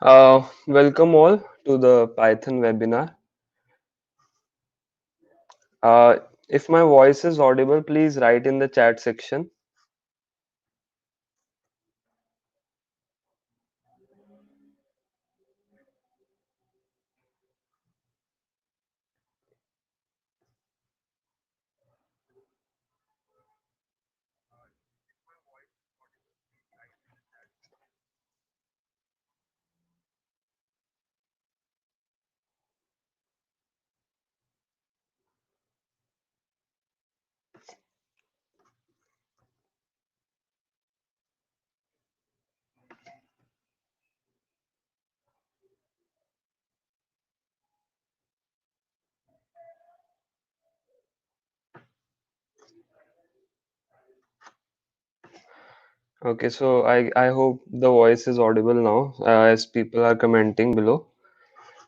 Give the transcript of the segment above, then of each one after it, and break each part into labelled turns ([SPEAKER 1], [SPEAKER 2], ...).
[SPEAKER 1] Welcome all to the Python webinar. Uh, if my voice is audible, please write in the chat section. Okay, so I hope the voice is audible now as people are commenting below.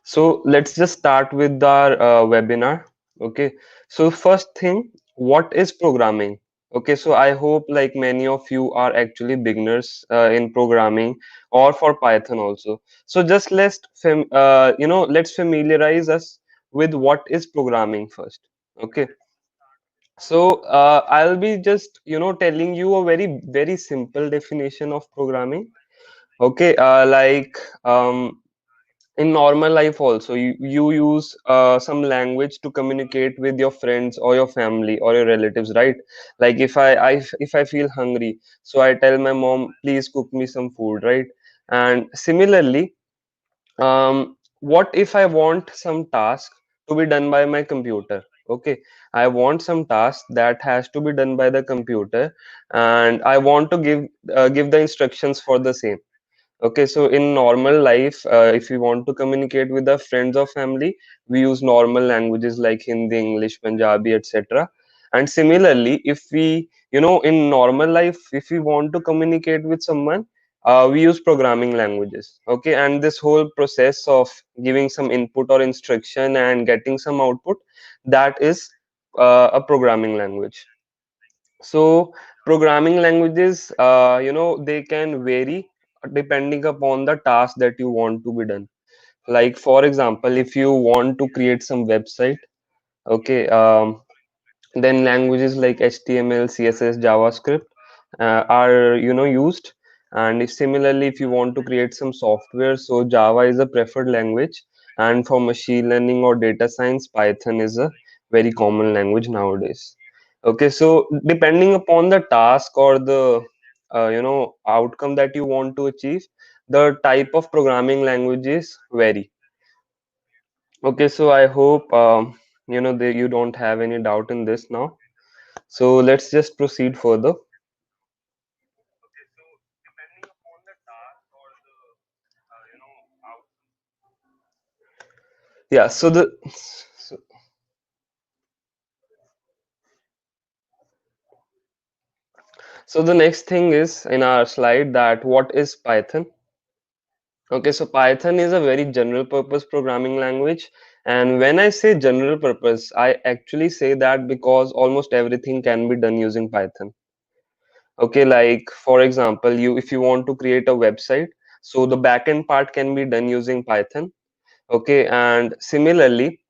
[SPEAKER 1] So let's just start with our webinar. Okay, so first thing, what is programming? Okay, so I hope like many of you are actually beginners in programming or for Python also. So just let's familiarize us with what is programming first. Okay, so I'll be just telling you a very simple definition of programming. Okay, in normal life also you use some language to communicate with your friends or your family or your relatives, right? Like if I feel hungry, so I tell my mom, please cook me some food, right? And similarly, what if I want some task to be done by my computer? Okay, I want some task that has to be done by the computer, and I want to give the instructions for the same. Okay, so in normal life, if we want to communicate with our friends or family, we use normal languages like Hindi, English, Punjabi, etc. And similarly, if we, in normal life, if we want to communicate with someone, we use programming languages. Okay, and this whole process of giving some input or instruction and getting some output, that is a programming language. So programming languages, they can vary depending upon the task that you want to be done. Like for example, if you want to create some website, okay, then languages like HTML, CSS, JavaScript are used. And if similarly, if you want to create some software, so Java is a preferred language, and for machine learning or data science, Python is a very common language nowadays. Okay, so depending upon the task or the outcome that you want to achieve, the type of programming languages vary. Okay, so I hope that you don't have any doubt in this now. So let's just proceed further. Yeah, so, so the next thing is in our slide that what is Python? Okay, so Python is a very general purpose programming language. And when I say general purpose, I actually say that because almost everything can be done using Python. Okay, like for example, if you want to create a website, so the backend part can be done using Python. Okay, and similarly,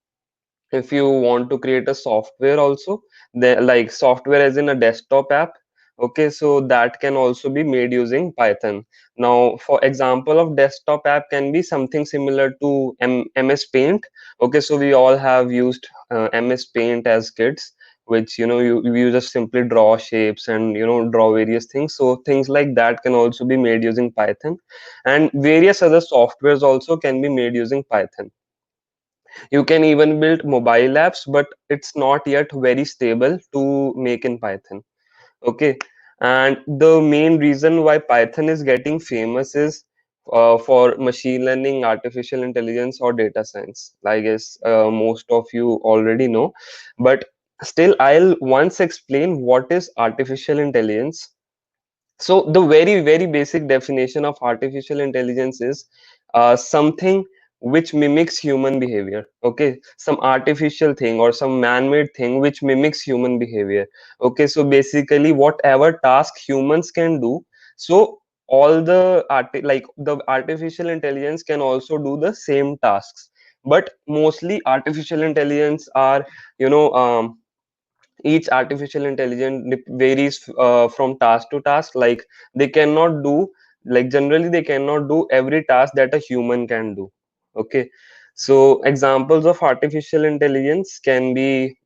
[SPEAKER 1] if you want to create a software also, like software as in a desktop app, okay, so that can also be made using Python. Now for example of desktop app can be something similar to MS Paint. Okay, so we all have used MS Paint as kids, which you just simply draw shapes and draw various things. So things like that can also be made using Python, and various other softwares also can be made using Python. You can even build mobile apps, but it's not yet very stable to make in Python. Okay, and the main reason why Python is getting famous is for machine learning, artificial intelligence, or data science. I guess most of you already know, but still I'll once explain what is artificial intelligence. So the very basic definition of artificial intelligence is something which mimics human behavior. Okay, some artificial thing or some man-made thing which mimics human behavior. Okay, so basically whatever task humans can do, so all the like the artificial intelligence can also do the same tasks, but mostly artificial intelligence are, you know, each artificial intelligence varies from task to task. Like they cannot do, like generally they cannot do every task that a human can do. Okay, so examples of artificial intelligence can be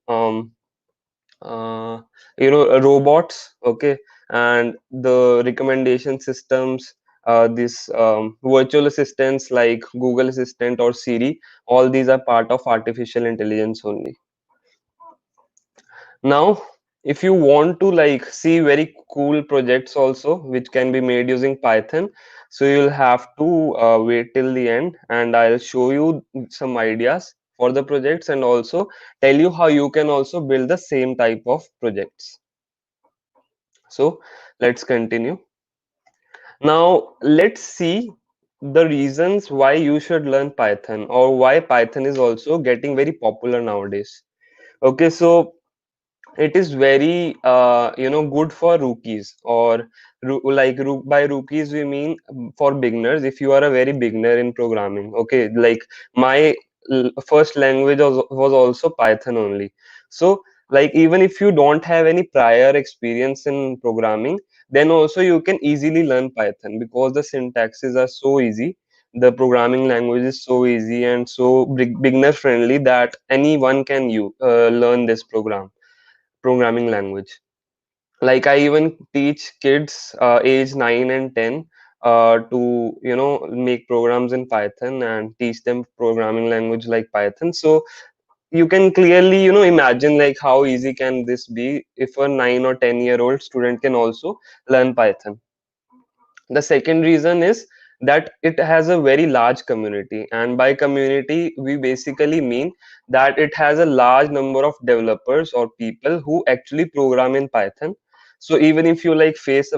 [SPEAKER 1] robots. Okay, and the recommendation systems, this virtual assistants like Google Assistant or Siri, all these are part of artificial intelligence only. Now, if you want to like see very cool projects also which can be made using Python, so you'll have to wait till the end, and I'll show you some ideas for the projects and also tell you how you can also build the same type of projects. So let's continue. Now let's see the reasons why you should learn Python, or why Python is also getting very popular nowadays. Okay, so it is very good for rookies, or by rookies we mean for beginners. If you are a very beginner in programming, okay, like my first language was also Python only. So like even if you don't have any prior experience in programming, then also you can easily learn Python because the syntaxes are so easy, the programming language is so easy and so beginner friendly that anyone can learn this programming language. Like I even teach kids age 9 and 10 to make programs in Python and teach them programming language like Python. So you can clearly imagine like how easy can this be if a 9 or 10-year-old student can also learn Python. The second reason is that it has a very large community, and by community we basically mean that it has a large number of developers or people who actually program in Python. So even if you like face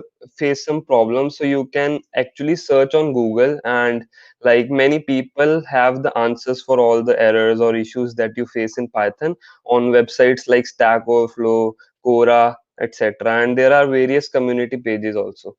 [SPEAKER 1] some problems, so you can actually search on Google, and like many people have the answers for all the errors or issues that you face in Python on websites like Stack Overflow, Quora, etc. And there are various community pages also.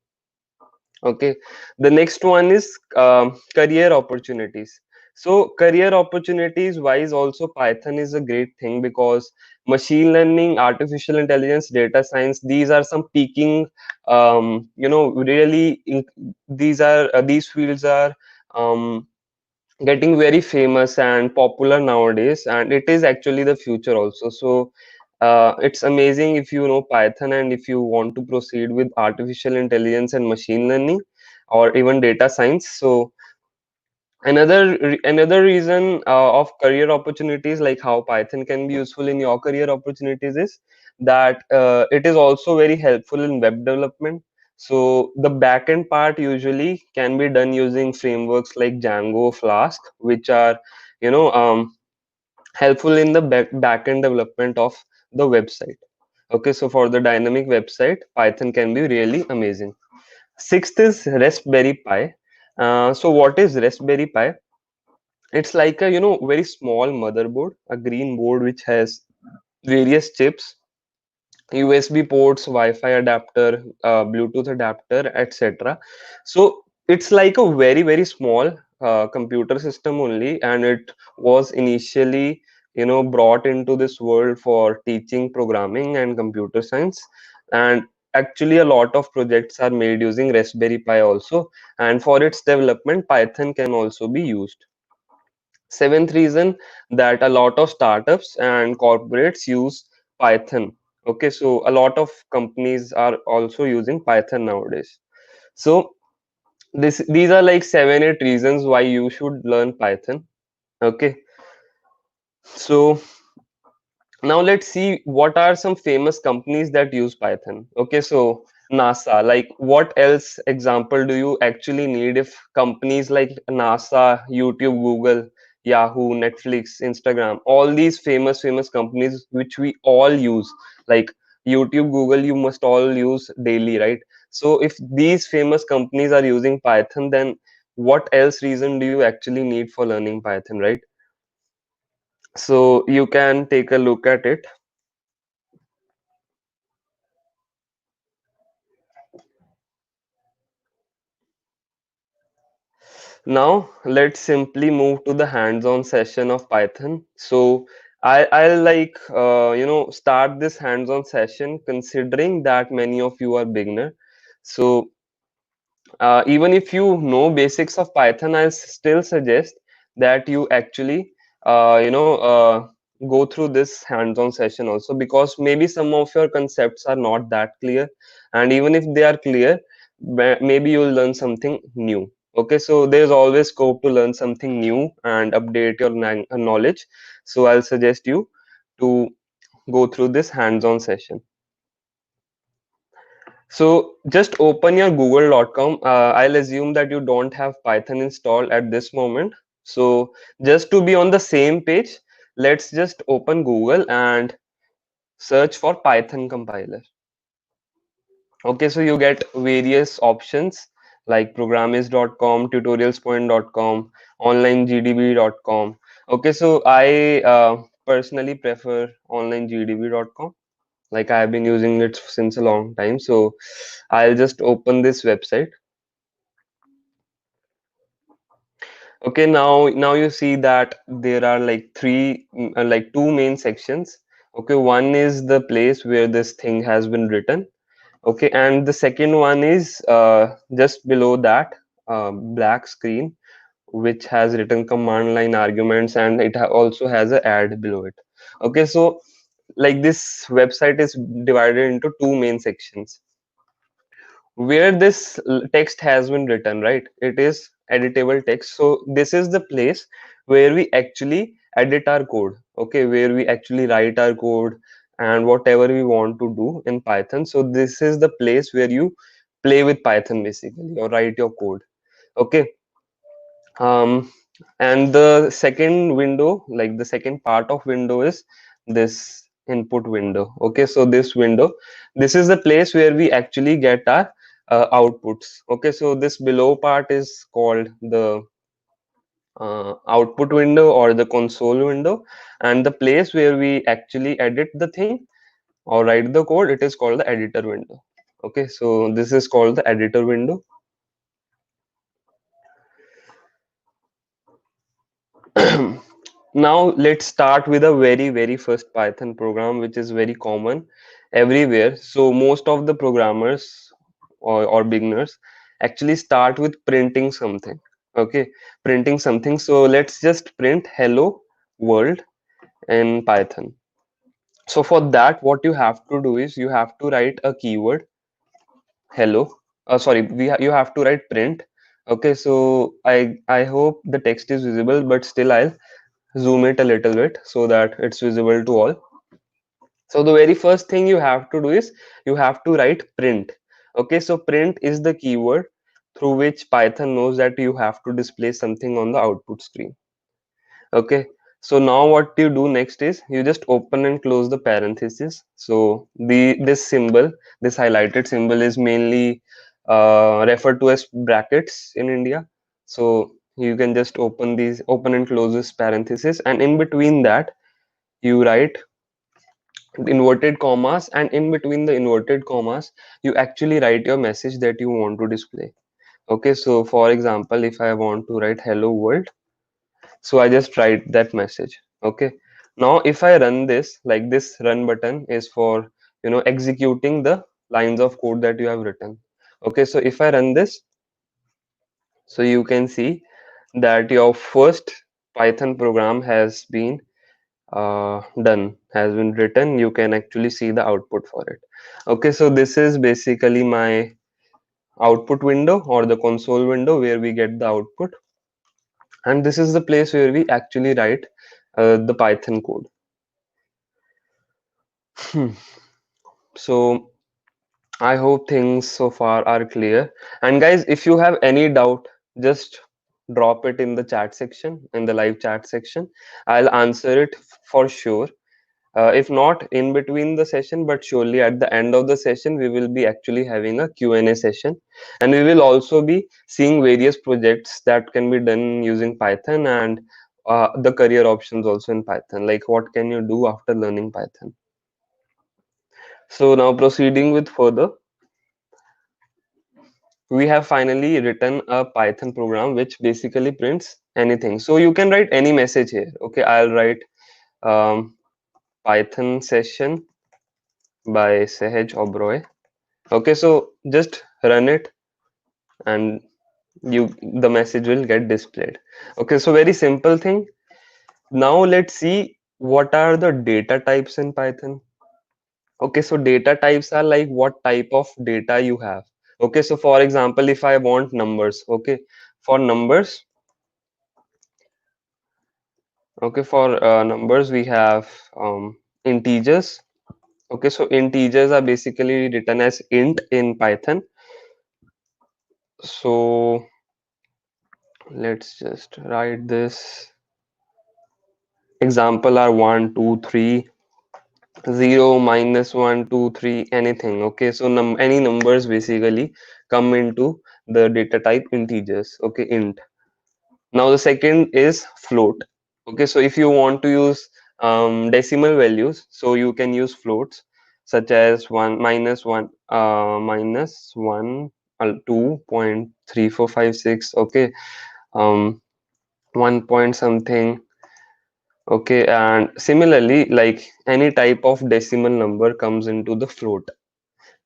[SPEAKER 1] Okay, the next one is career opportunities. So career opportunities wise also Python is a great thing, because machine learning, artificial intelligence, data science, these are some peaking, really these fields are um, getting very famous and popular nowadays, and it is actually the future also. So it's amazing if you know Python, and if you want to proceed with artificial intelligence and machine learning or even data science. So another reason of career opportunities, like how Python can be useful in your career opportunities, is that it is also very helpful in web development. So the backend part usually can be done using frameworks like Django, Flask, which are you know um, helpful in the backend development of the website. Okay, so for the dynamic website, Python can be really amazing. Sixth is Raspberry Pi. So what is Raspberry Pi? It's like a very small motherboard, a green board which has various chips, USB ports, Wi-Fi adapter, Bluetooth adapter, etc. So it's like a very small computer system only, and it was initially brought into this world for teaching programming and computer science. And actually a lot of projects are made using Raspberry Pi also, and for its development Python can also be used. Seventh reason, that a lot of startups and corporates use Python. Okay, so a lot of companies are also using Python nowadays. So these are like 7 8 reasons why you should learn Python. Okay, so now let's see what are some famous companies that use Python. Okay, so NASA, like what else example do you actually need if companies like NASA, YouTube, Google, Yahoo, Netflix, Instagram, all these famous companies which we all use, like YouTube, Google, you must all use daily, right? So if these famous companies are using Python, then what else reason do you actually need for learning Python, right? So you can take a look at it. Now let's simply move to the hands-on session of Python. So I'll like start this hands-on session considering that many of you are beginner. So even if you know basics of Python, I still suggest that you actually go through this hands-on session also, because maybe some of your concepts are not that clear, and even if they are clear, maybe you'll learn something new. Okay, so there's always scope to learn something new and update your knowledge. So I'll suggest you to go through this hands-on session. So just open your google.com. I'll assume that you don't have Python installed at this moment. So just to be on the same page, let's just open Google and search for Python compiler. Okay, so you get various options like programmist.com, tutorialspoint.com, onlinegdb.com. Okay, so I personally prefer onlinegdb.com. Like I have been using it since a long time, so I'll just open this website. Okay, now you see that there are like like two main sections. Okay, one is the place where this thing has been written. Okay, and the second one is just below that black screen, which has written command line arguments, and it also has a add below it. Okay, so like this website is divided into two main sections. Where this text has been written, right, it is editable text. So this is the place where we actually edit our code. Okay, where we actually write our code and whatever we want to do in Python. So this is the place where you play with Python basically, or write your code. Okay, um and the second window, like the second part of window, is this input window. Okay, so this window, this is the place where we actually get our outputs. Okay, so this below part is called the output window or the console window, and the place where we actually edit the thing or write the code, it is called the editor window. Okay, so this is called the editor window. Now let's start with a very first Python program, which is very common everywhere. So most of the programmers or beginners actually start with printing something. Okay, printing something. So let's just print hello world in Python. So for that, what you have to do is you have to write a keyword hello. Sorry, you have to write print. Okay, so I hope the text is visible, but still I'll zoom it a little bit so that it's visible to all. So the very first thing you have to do is you have to write print. Okay, so print is the keyword through which Python knows that you have to display something on the output screen. Okay, so now what you do next is you just open and close the parenthesis. So this symbol, this highlighted symbol, is mainly referred to as brackets in India. So you can just open and close this parenthesis, and in between that you write inverted commas, and in between the inverted commas you actually write your message that you want to display. Okay, so for example, if I want to write hello world, so I just write that message. Okay, now if I run this, like this run button is for executing the lines of code that you have written. Okay, so if I run this, so you can see that your first Python program has been done, has been written. You can actually see the output for it. Okay, so this is basically my output window or the console window where we get the output, and this is the place where we actually write the Python code. So I hope things so far are clear. And guys, if you have any doubt, just drop it in the chat section, in the live chat section. I'll answer it for sure. If not in between the session, but surely at the end of the session, we will be actually having a Q&A session. And we will also be seeing various projects that can be done using Python, and the career options also in Python. Like what can you do after learning Python? So now proceeding with further. we have finally written a Python program which basically prints anything. So you can write any message here. Okay, I'll write um, Python session by Sahaj Oberoi. Okay, so just run it and the message will get displayed. Okay, so very simple thing. Now let's see what are the data types in Python. Okay, so data types are like what type of data you have. Okay, so for example, if I want numbers, okay, for numbers, okay, for numbers we have integers. Okay, so integers are basically written as int in Python. So let's just write this. Example are 1, 2, 3, 0, -1, 2, 3, anything. Okay, so any numbers basically come into the data type integers. Okay, int. Now the second is float. Okay, so if you want to use decimal values, so you can use floats such as 1, -1, -1, 2.3456. Okay, 1 point something. Okay, and similarly, like any type of decimal number comes into the float.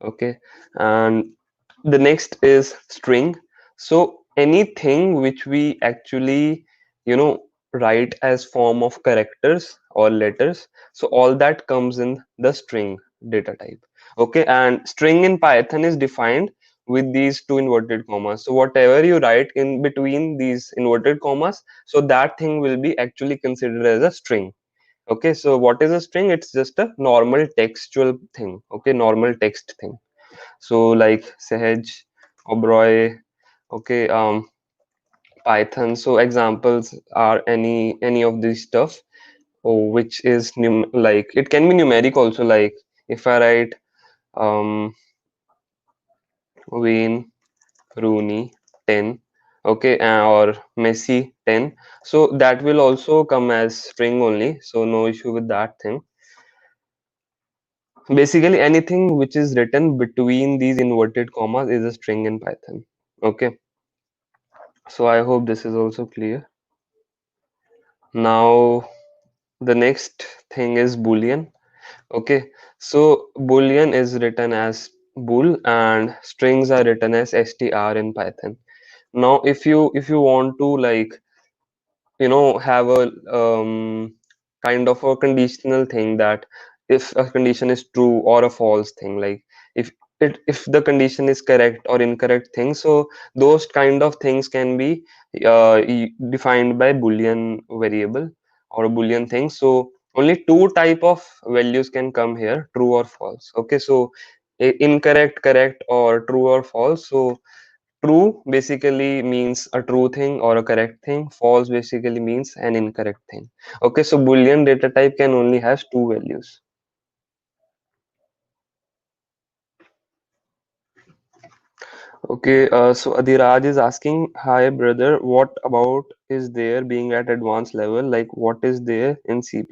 [SPEAKER 1] Okay, and the next is string. So anything which we actually, write as form of characters or letters, so all that comes in the string data type. Okay, and string in Python is defined with these two inverted commas. So whatever you write in between these inverted commas, so that thing will be actually considered as a string. Okay, so what is a string? It's just a normal textual thing. Okay, normal text thing. So like Sahaj, Oberoi, okay, Python. So examples are any of this stuff, which is like it can be numeric also. Like if I write Wayne Rooney 10, okay, or Messi 10, so that will also come as string only. So no issue with that thing. Basically anything which is written between these inverted commas is a string in Python. Okay, so I hope this is also clear. Now the next thing is Boolean. Okay, so Boolean is written as bool and strings are written as str in Python. Now if you want to like have a kind of a conditional thing, that if a condition is true or a false thing, like if the condition is correct or incorrect thing, so those kind of things can be defined by Boolean variable or a Boolean thing. So only two type of values can come here, true or false. Okay, so incorrect, correct, or true or false. So true basically means a true thing or a correct thing. False basically means an incorrect thing. Okay, so Boolean data type can only have two values. Okay, so Adiraj is asking, hi brother, what about is there being at advanced level? Like what is there in C++?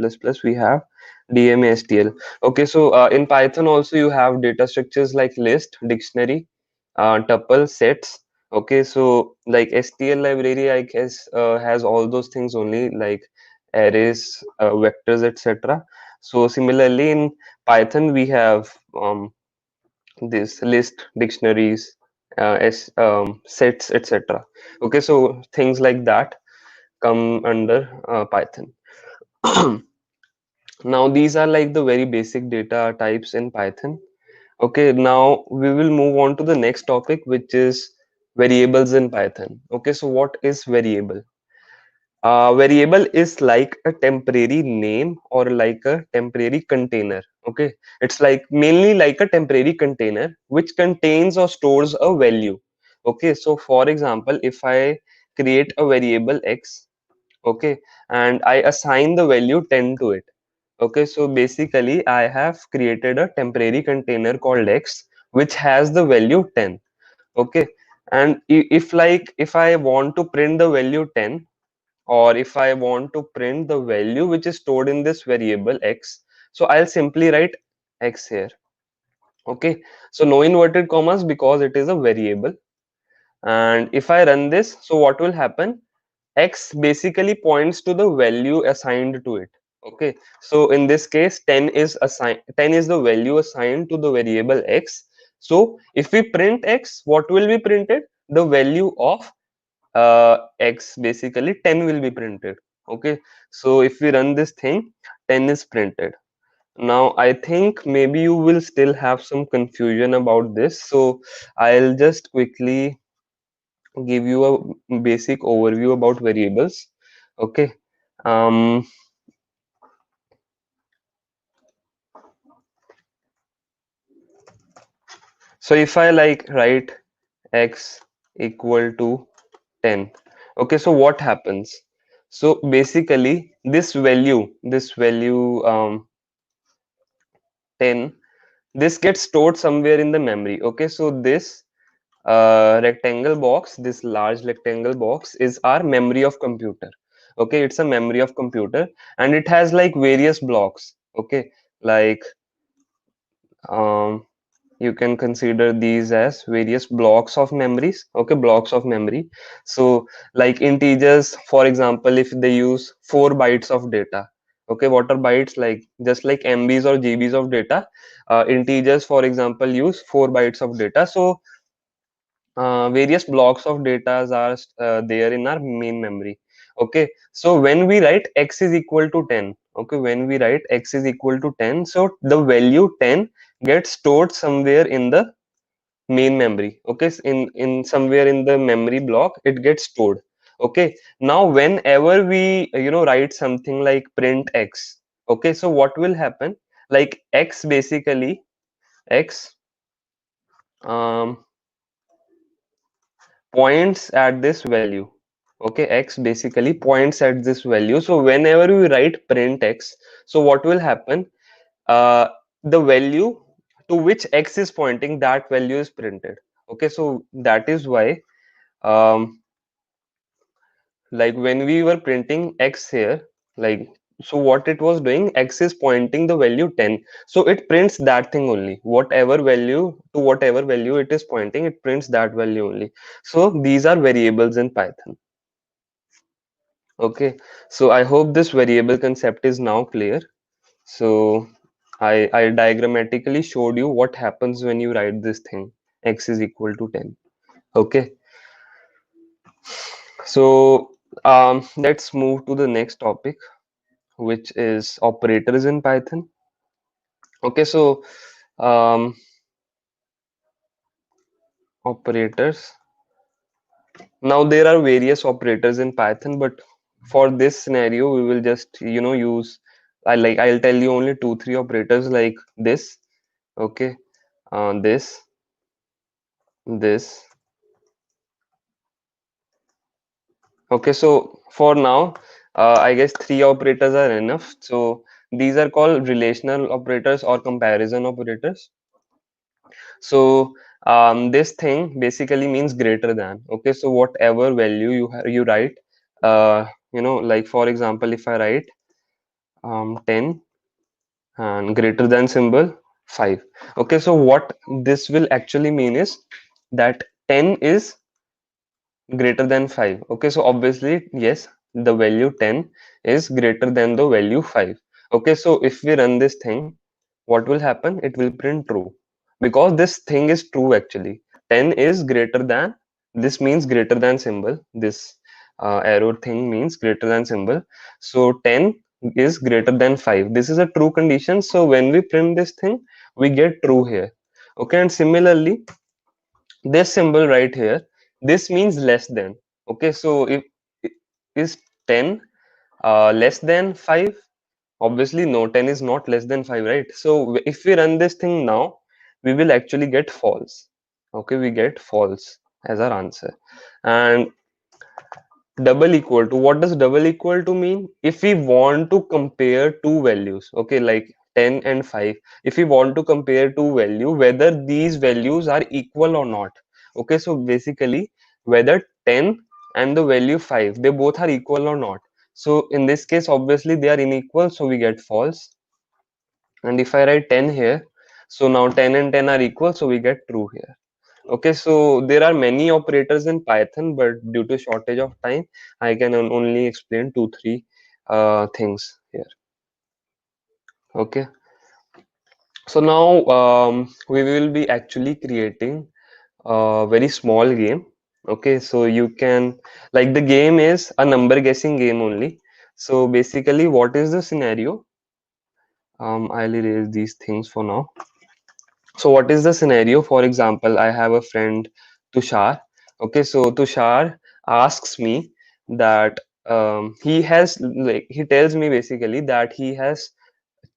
[SPEAKER 1] We have DMASTL. Okay, so in Python also you have data structures like list, dictionary, tuple, sets. Okay, so like STL library, I guess, has all those things only, like arrays, vectors, etc. So similarly in Python we have this list, dictionaries, sets, etc. Okay, so things like that come under Python. Now these are like the very basic data types in Python. Okay, now we will move on to the next topic, which is variables in Python. Okay, so what is variable? Variable is like a temporary name or like a temporary container. Okay, it's like mainly like a temporary container which contains or stores a value. Okay, so for example, if I create a variable x, okay, and I assign the value 10 to it. Okay, so basically I have created a temporary container called x which has the value 10. Okay, and if I want to print the value 10, or if I want to print the value which is stored in this variable x, so I'll simply write x here. Okay, so no inverted commas because it is a variable. And if I run this, so what will happen? X basically points to the value assigned to it. Okay, so in this case 10 is the value assigned to the variable x. So if we print x, what will be printed? The value of x, basically 10 will be printed. Okay, so if we run this thing, 10 is printed. Now I think maybe you will still have some confusion about this, so I'll just quickly give you a basic overview about variables. Okay, um so if I like write x equal to 10, okay, so what happens? So basically this value 10, this gets stored somewhere in the memory. Okay, so this rectangle box, this large rectangle box is our memory of computer. Okay, it's a memory of computer, and it has like various blocks. Okay, like um you can consider these as various blocks of memories. Okay, blocks of memory. So like integers, for example, if they use 4 bytes of data, okay, what are bytes? Like just like mbs or gbs of data, integers for example use 4 bytes of data. So various blocks of data are there in our main memory. Okay, so when we write x is equal to 10, okay, when we write x is equal to 10, so the value 10 gets stored somewhere in the main memory. Okay, in somewhere in the memory block it gets stored. Okay, now whenever we write something like print x, okay, so what will happen? Like x basically, x um points at this value. Okay, x basically points at this value. So whenever we write print x, so what will happen? uh, the value to which x is pointing, that value is printed. Okay, so that is why um, like when we were printing x here, like, so what it was doing, x is pointing the value 10, so it prints that thing only, whatever value, to whatever value it is pointing, it prints that value only. So these are variables in Python. Okay, so I hope this variable concept is now clear. So I diagrammatically showed you what happens when you write this thing, x is equal to 10. Okay, so let's move to the next topic, which is operators in Python. Okay, so um, operators. Now there are various operators in Python, but for this scenario, we will just use. I'll tell you only 2 3 operators like this. Okay, this, this. Okay, so for now, I guess 3 operators are enough. So these are called relational operators or comparison operators. So this thing basically means greater than. Okay, so whatever value you write, like for example, if I write 10 and greater than symbol 5. Okay, so what this will actually mean is that 10 is greater than 5. Okay, so obviously yes, the value 10 is greater than the value 5. Okay, so if we run this thing, what will happen? It will print true, because this thing is true actually. 10 is greater than, this means greater than symbol, this arrow thing means greater than symbol. So 10 is greater than 5. This is a true condition, so when we print this thing, we get true here. Okay, and similarly this symbol right here, this means less than. Okay, so if is 10 less than 5? Obviously no, 10 is not less than 5, right? So if we run this thing now, we will actually get false. Okay, we get false as our answer. And double equal to, what does double equal to mean? If we want to compare two values, okay, like 10 and 5, if we want to compare two value, whether these values are equal or not. Okay, so basically whether 10 and the value 5, they both are equal or not. So in this case obviously they are unequal, so we get false. And if I write 10 here, so now 10 and 10 are equal, so we get true here. Okay, so there are many operators in Python, but due to shortage of time, I can only explain two, three things here. Okay, so now we will be actually creating a very small game. Okay, so you can, like, the game is a number guessing game only. So basically, what is the scenario? I'll erase these things for now. So what is the scenario? For example, I have a friend, Tushar. Okay, so Tushar asks me that he tells me basically that he has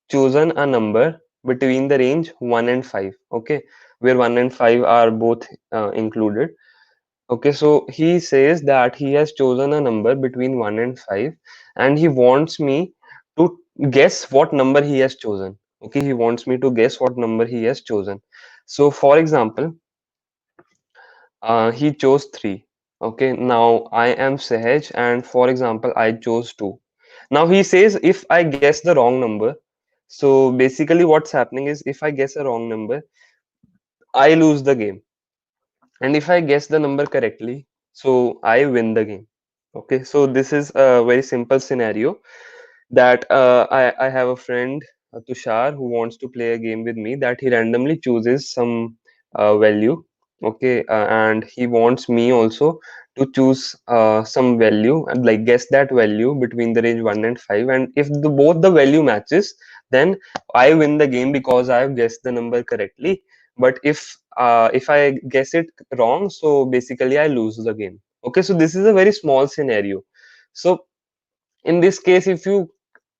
[SPEAKER 1] chosen a number between the range 1 and 5. Okay, where 1 and 5 are both included. Okay, so he says that he has chosen a number between 1 and 5, and he wants me to guess what number he has chosen. Okay, he wants me to guess what number he has chosen. So, for example, he chose 3. Okay, now I am Sahaj, and for example, I chose 2. Now he says if I guess the wrong number, so basically what's happening is if I guess a wrong number, I lose the game. And if I guess the number correctly, so I win the game. Okay, so this is a very simple scenario that I have a friend, Tushar, who wants to play a game with me, that he randomly chooses some value. Okay, and he wants me also to choose some value and like guess that value between the range 1 and 5. And if both the value matches, then I win the game because I have guessed the number correctly. But if I guess it wrong, so basically I lose the game. Okay, so this is a very small scenario. So in this case, if you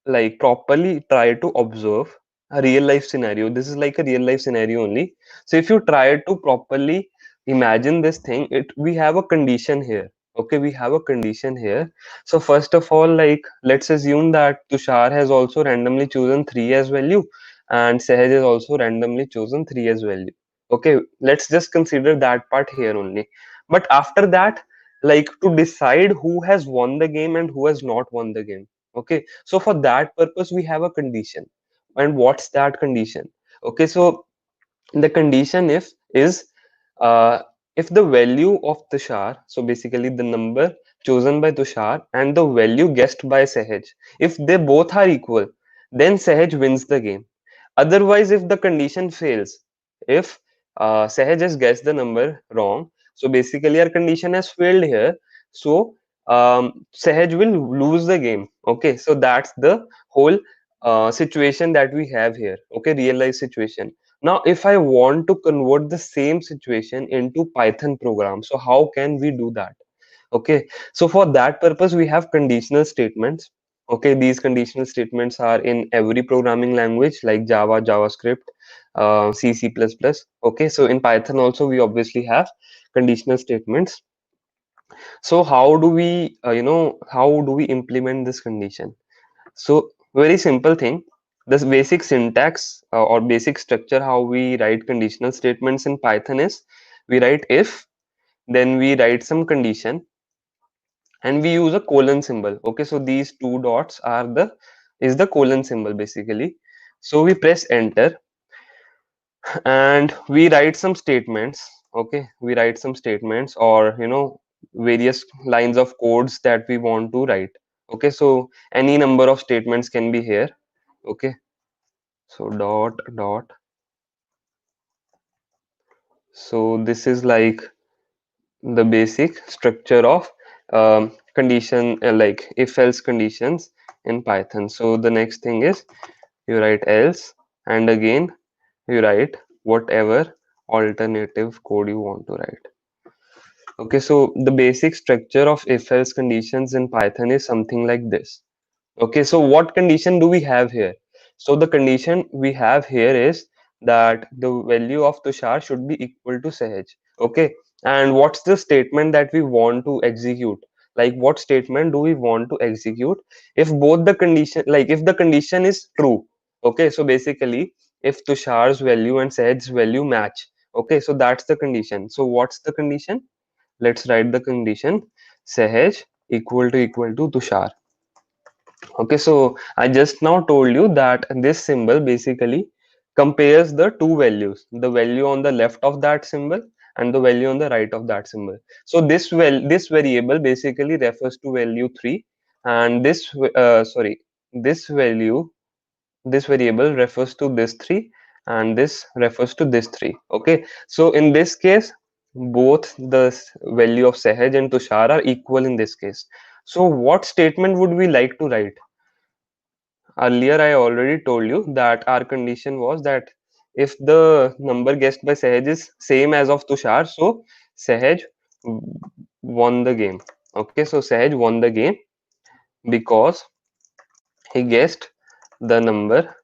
[SPEAKER 1] like properly try to observe a real life scenario, this is like a real life scenario only. So if you try to properly imagine this thing, it we have a condition here. Okay, we have a condition here. So first of all, like, let's assume that Tushar has also randomly chosen 3 as value, and Sahaj has also randomly chosen 3 as value. Okay, let's just consider that part here only. But after that, like, to decide who has won the game and who has not won the game. Okay, so for that purpose we have a condition. And what's that condition? Okay, so the condition is uh, if the value of Tushar, so basically the number chosen by Tushar and the value guessed by Sahaj, if they both are equal, then Sahaj wins the game. Otherwise, if the condition fails, if Sahaj has guessed the number wrong, so basically our condition has failed here. So Sahaj will lose the game. Okay, so that's the whole situation that we have here. Okay, real life situation. Now, if I want to convert the same situation into Python program, so how can we do that? Okay, so for that purpose, we have conditional statements. Okay, these conditional statements are in every programming language like Java, JavaScript, C, C++. Okay, so in Python also, we obviously have conditional statements. So how do we, how do we implement this condition? So very simple thing. This basic syntax or basic structure how we write conditional statements in Python is we write if, then we write some condition, and we use a colon symbol. Okay, so these two dots are the colon symbol basically. So we press enter and we write some statements. Okay, we write some statements or various lines of codes that we want to write. Okay, so any number of statements can be here. Okay, so dot. So this is like the basic structure of condition, like if else conditions in Python. So the next thing is you write else, and again you write whatever alternative code you want to write. Okay, so the basic structure of if else conditions in Python is something like this. Okay, so what condition do we have here? So the condition we have here is that the value of Tushar should be equal to Sahaj. Okay, and what's the statement that we want to execute? Like, what statement do we want to execute if both the condition, like if the condition is true? Okay, so basically if Tushar's value and Sahaj's value match. Okay, so that's the condition. So what's the condition? Let's write the condition. Sahaj equal to Tushar. Okay, so I just now told you that this symbol basically compares the two values, the value on the left of that symbol and the value on the right of that symbol. So this variable basically refers to value 3, and this value, this variable refers to this 3, and this refers to this 3. Okay, so in this case both the value of Sahaj and Tushar are equal in this case. So what statement would we like to write? Earlier I already told you that our condition was that if the number guessed by Sahaj is same as of Tushar, so Sahaj won the game. Okay, so Sahaj won the game because he guessed the number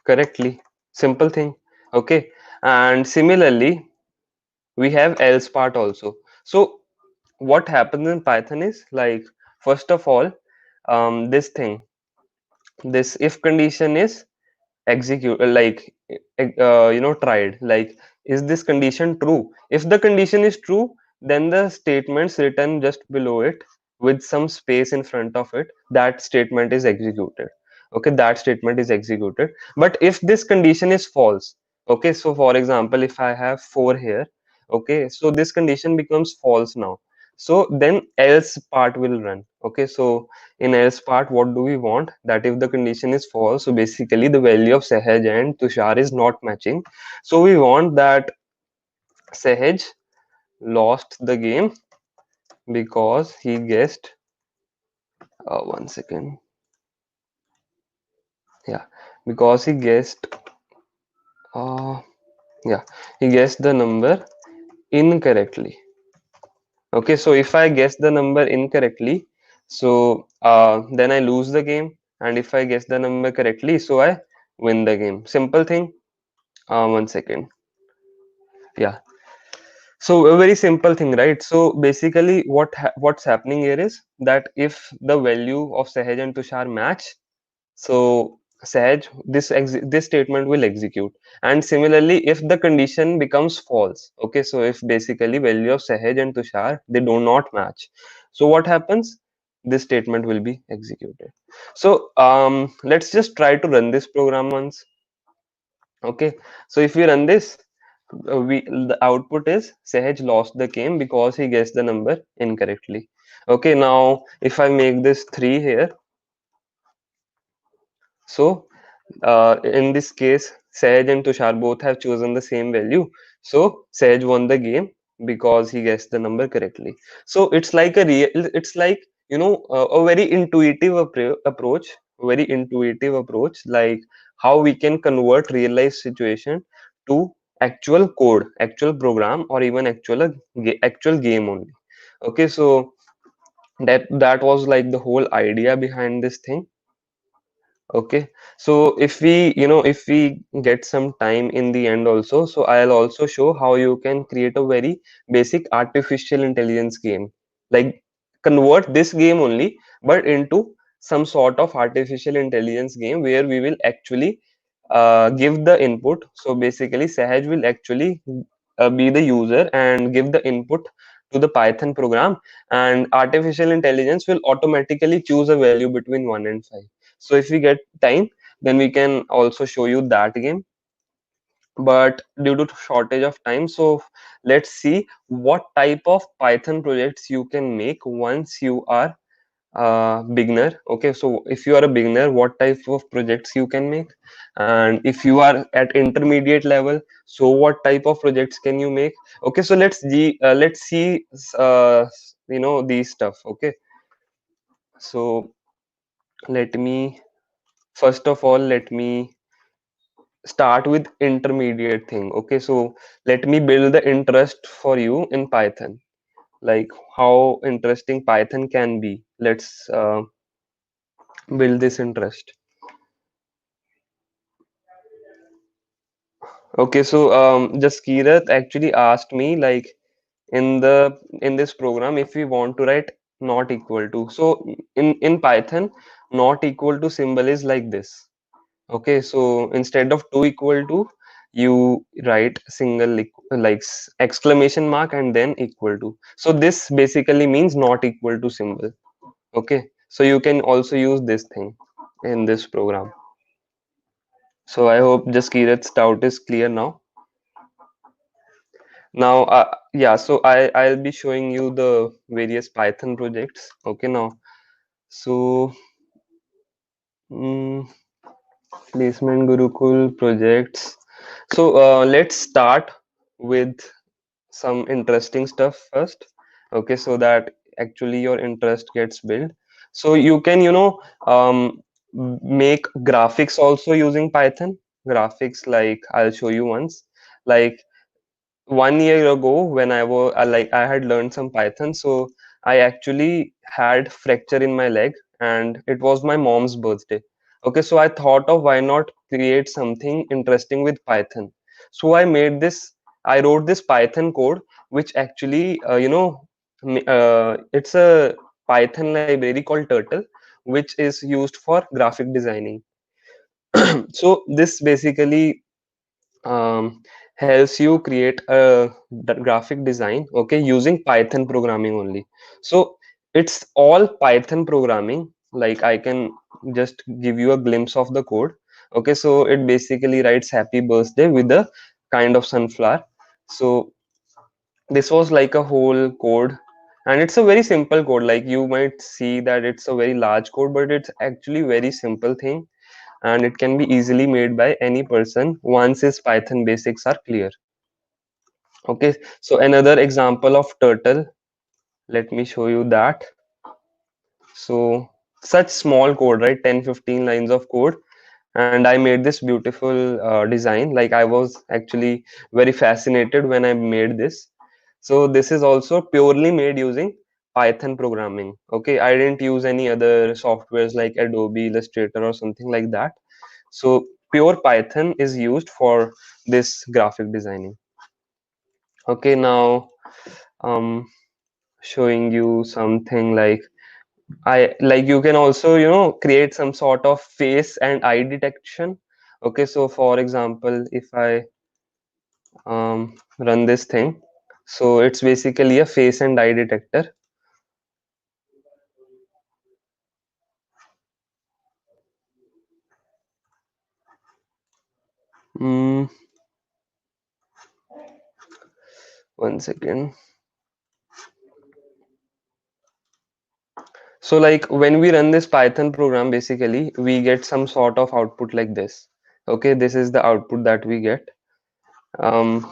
[SPEAKER 1] correctly. Simple thing. Okay, and similarly we have else part also. So what happens in Python is, like, first of all, this thing, this if condition is execute, tried, like, is this condition true? If the condition is true, then the statements written just below it with some space in front of it, that statement is executed. Okay, that statement is executed. But if this condition is false, okay, so for example if I have 4 here, okay, so this condition becomes false now, so then else part will run. Okay, so in else part what do we want? That if the condition is false, so basically the value of Sahaj and Tushar is not matching, so we want that Sahaj lost the game because he guessed, 1 second, yeah, because he guessed, uh, yeah, he guessed the number incorrectly. Okay, so if I guess the number incorrectly, so then I lose the game, and if I guess the number correctly, so I win the game. Simple thing. 1 second. Yeah, so a very simple thing, right? So basically what's happening here is that if the value of Sahaj and Tushar match, so Sahaj, this statement will execute. And similarly if the condition becomes false, okay, so if basically value of Sahaj and Tushar, they do not match, so what happens? This statement will be executed. So let's just try to run this program once. Okay, so if we run this, we the output is Sahaj lost the game because he guessed the number incorrectly. Okay, now if I make this 3 here, so in this case Sahaj and Tushar both have chosen the same value, so Sahaj won the game because he guessed the number correctly. So it's like it's like, a very intuitive approach, very intuitive approach, like how we can convert real life situation to actual code, actual program, or even actual game only. Okay, so that was like the whole idea behind this thing. Okay, so if we get some time in the end also, so I'll also show how you can create a very basic artificial intelligence game, like convert this game only, but into some sort of artificial intelligence game where we will actually give the input. So basically Sahaj will actually be the user and give the input to the Python program, and artificial intelligence will automatically choose a value between 1 and 5. So if we get time, then we can also show you that game, but due to shortage of time, so let's see what type of Python projects you can make once you are beginner. Okay, so if you are a beginner, what type of projects you can make, and if you are at intermediate level, so what type of projects can you make? Okay, so let's see these stuff. Okay, so let me first of all let me start with intermediate thing. Okay, so let me build the interest for you in Python, like how interesting Python can be. Let's build this interest. Okay, so Jaskirat actually asked me, like, in this program if we want to write not equal to, so in Python not equal to symbol is like this. Okay, so instead of 2 equal to, you write exclamation mark and then equal to. So this basically means not equal to symbol. Okay, so you can also use this thing in this program. So I hope Jaskirat's doubt is clear now. Now, yeah, so I'll be showing you the various Python projects. Okay, now, so mm, placement Gurukul projects. So let's start with some interesting stuff first. Okay, so that actually your interest gets built. So you can, make graphics also using Python. Graphics, like I'll show you once. Like 1 year ago, when I was like I had learned some Python, so I actually had fracture in my leg, and it was my mom's birthday. Okay, so I thought of why not create something interesting with Python. So I wrote this Python code, which actually, it's a Python library called Turtle, which is used for graphic designing. So this basically helps you create a graphic design, okay, using Python programming only. So it's all Python programming. Like I can just give you a glimpse of the code. Okay, so it basically writes happy birthday with a kind of sunflower. So this was like a whole code, and it's a very simple code. Like you might see that it's a very large code, but it's actually very simple thing, and it can be easily made by any person once his Python basics are clear. Okay, so another example of turtle, let me show you that. So such small code, right? 10-15 lines of code, and I made this beautiful design. Like I was actually very fascinated when I made this. So this is also purely made using Python programming. Okay, I didn't use any other softwares like Adobe Illustrator or something like that. So pure Python is used for this graphic designing. Okay, now um showing you something like you can also, create some sort of face and eye detection. Okay, so for example, if I run this thing, so it's basically a face and eye detector. mm, 1 second. So like when we run this Python program, basically we get some sort of output like this. Okay, this is the output that we get. um,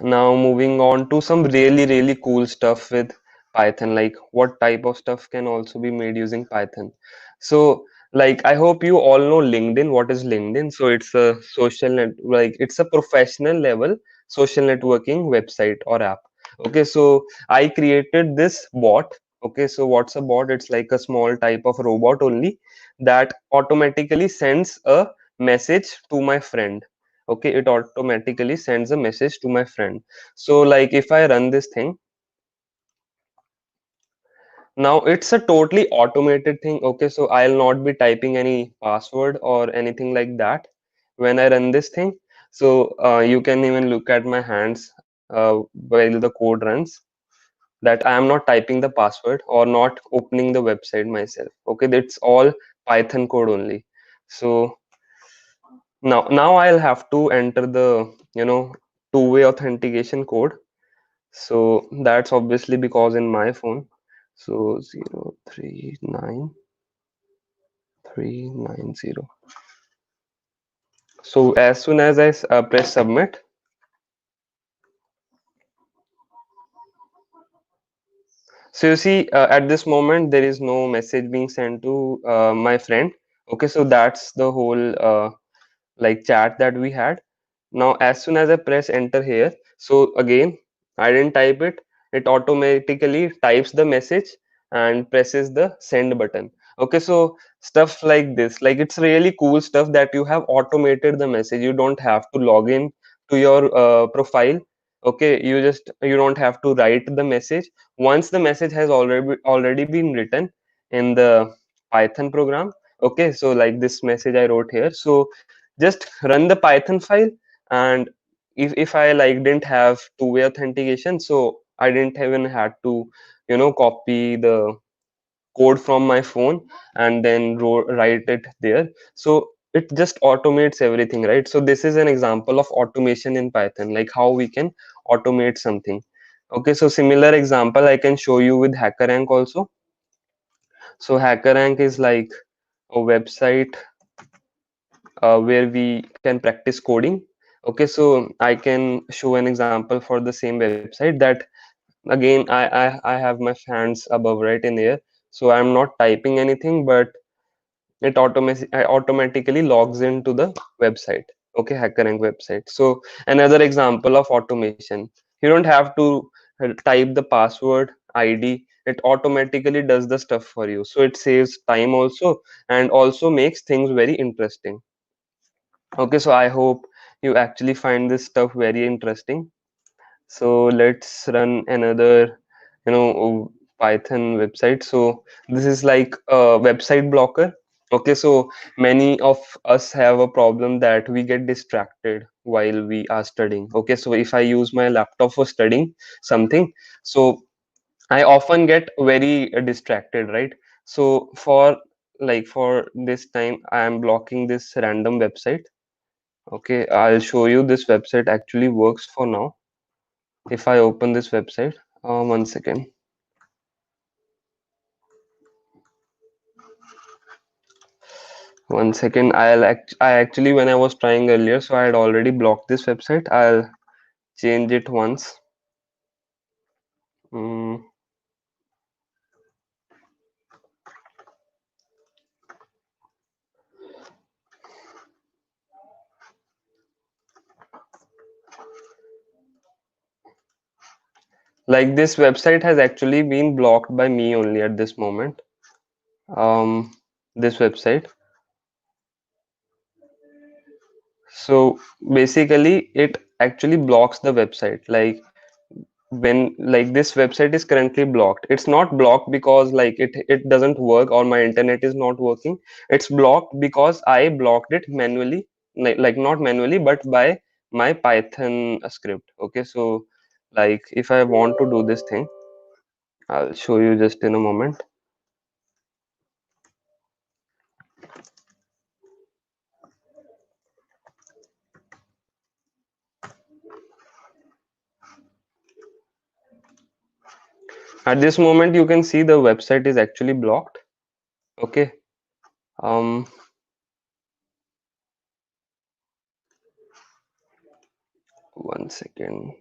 [SPEAKER 1] Now moving on to some really cool stuff with Python, like what type of stuff can also be made using Python. So like I hope you all know LinkedIn. What is LinkedIn? So it's a it's a professional level social networking website or app. Okay, so I created this bot. Okay, so what's a bot? It's like a small type of robot only that automatically sends a message to my friend. Okay, it automatically sends a message to my friend. So like if I run this thing, now it's a totally automated thing. Okay, so I'll not be typing any password or anything like that when I run this thing. So you can even look at my hands while the code runs, that I am not typing the password or not opening the website myself. Okay, that's all Python code only. So now I'll have to enter the, two-way authentication code. So that's obviously because in my phone. So 039390. So as soon as I press submit, so you see at this moment there is no message being sent to my friend. Okay, so that's the whole like chat that we had. Now as soon as I press enter here, so again I didn't type it, it automatically types the message and presses the send button. Okay, so stuff like this, like it's really cool stuff that you have automated the message. You don't have to log in to your profile. Okay, you don't have to write the message. Once the message has already been written in the Python program. Okay, so like this message I wrote here, so just run the Python file. And if I like didn't have two-way authentication, so I didn't even had to, copy the code from my phone and then write it there. So it just automates everything, right? So this is an example of automation in Python, like how we can automate something. Okay, so similar example I can show you with HackerRank also. So HackerRank is like a website where we can practice coding. Okay, so I can show an example for the same website. That again, I have my hands above right in here, so I'm not typing anything, but it automatically logs into the website. Okay, HackerRank website. So another example of automation. You don't have to type the password ID. It automatically does the stuff for you, so it saves time also, and also makes things very interesting. Okay, so I hope you actually find this stuff very interesting. So let's run another, Python website. So this is like a website blocker. Okay, so many of us have a problem that we get distracted while we are studying. Okay, so if I use my laptop for studying something, so I often get very distracted, right? So for this time, I am blocking this random website. Okay, I'll show you this website actually works for now. If I open this website, 1 second. One second, I actually, when I was trying earlier, so I had already blocked this website. I'll change it once. Mm, like this website has actually been blocked by me only at this moment. Um, this website. So basically, it actually blocks the website. Like when this website is currently blocked, it's not blocked because like it doesn't work or my internet is not working. It's blocked because I blocked it manually, like not manually but by my Python script. Okay, so like if I want to do this thing, I'll show you just in a moment. At this moment you can see the website is actually blocked. Okay, um 1 second.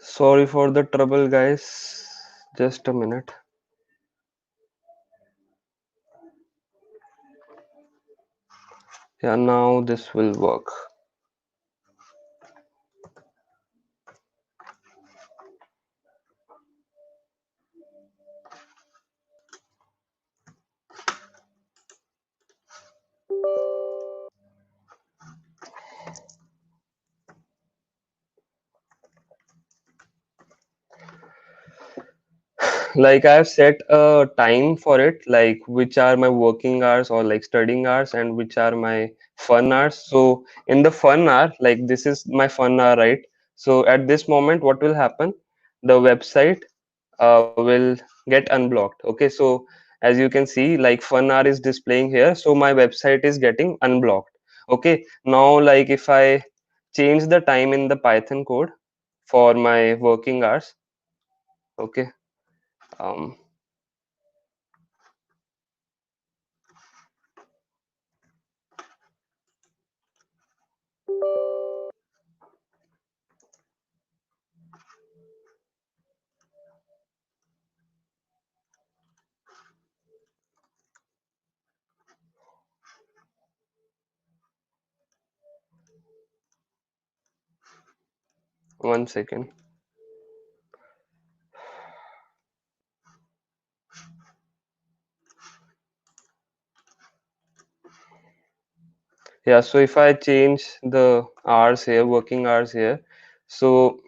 [SPEAKER 1] Sorry for the trouble, guys. Just a minute. Yeah, now this will work. Like I have set a time for it, like which are my working hours or like studying hours and which are my fun hours. So in the fun hour, like this is my fun hour, right? So at this moment, what will happen? The website will get unblocked. Okay, so as you can see, like fun hour is displaying here. So my website is getting unblocked. Okay, now like if I change the time in the Python code for my working hours, okay. Um, 1 second. Yeah, so if I change the hours here, working hours here, So